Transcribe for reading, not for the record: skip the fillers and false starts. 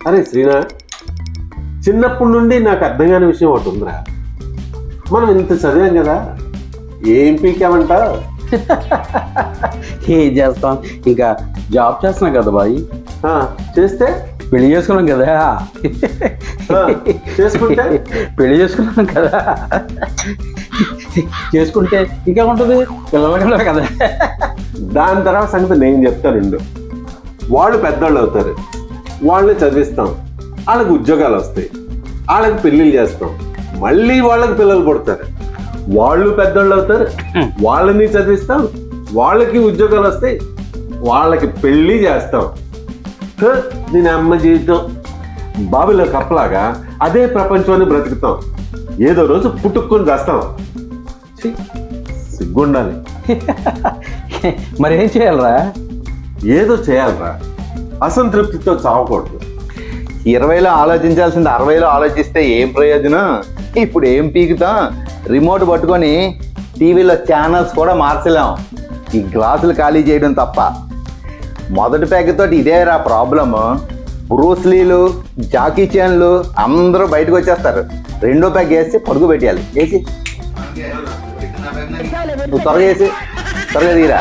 అరే శ్రీనా, చిన్నప్పటి నుండి నాకు అర్థం కాని విషయం ఒకటి ఉందిరా. మనం ఇంత చదివాం కదా, ఏం పీకామంటావు? ఏం చేస్తాం, ఇంకా జాబ్ చేస్తున్నాం కదా బాయ్. చేస్తే పెళ్లి చేసుకున్నాం కదా. చేసుకుంటే పెళ్లి చేసుకున్నాం కదా, చేసుకుంటే ఇంకా ఉంటుంది, పిల్లలు కదా. దాని తర్వాత సంగతి నేను చెప్తానుండు. వాళ్ళు పెద్దవాళ్ళు అవుతారు, వాళ్ళని చదివిస్తాం, వాళ్ళకి ఉద్యోగాలు వస్తాయి, వాళ్ళకి పెళ్ళిళ్ళు చేస్తాం, మళ్ళీ వాళ్ళకి పిల్లలు పుడతారు, వాళ్ళు పెద్దవాళ్ళు అవుతారు, వాళ్ళని చదివిస్తాం, వాళ్ళకి ఉద్యోగాలు వస్తాయి, వాళ్ళకి పెళ్ళి చేస్తాం. దీని అమ్మ జీవితం బాబులో కప్పలాగా అదే ప్రపంచాన్ని బ్రతుకుతాం. ఏదో రోజు పుట్టుకొని చేస్తాం. సిగ్గుండాలి. మరి ఏం చేయాలరా? ఏదో చేయాలరా, అసంతృప్తితో చావకూడదు. 20లో ఆలోచించాల్సింది 60లో ఆలోచిస్తే ఏం ప్రయోజనం? ఇప్పుడు ఏం పీకుతాం? రిమోట్ పట్టుకొని టీవీలో ఛానల్స్ కూడా మార్చలేం, ఈ గ్లాసులు ఖాళీ చేయడం తప్ప. మొదటి ప్యాక్ తోటి ఇదేరా ప్రాబ్లము. బ్రూస్లీలు, జాకీ చాన్లు అందరూ బయటకు వచ్చేస్తారు. రెండో ప్యాక్ వేసి పడుగు పెట్టేయాలి. వేసి నువ్వు త్వరగా వేసి త్వరగా తీరా.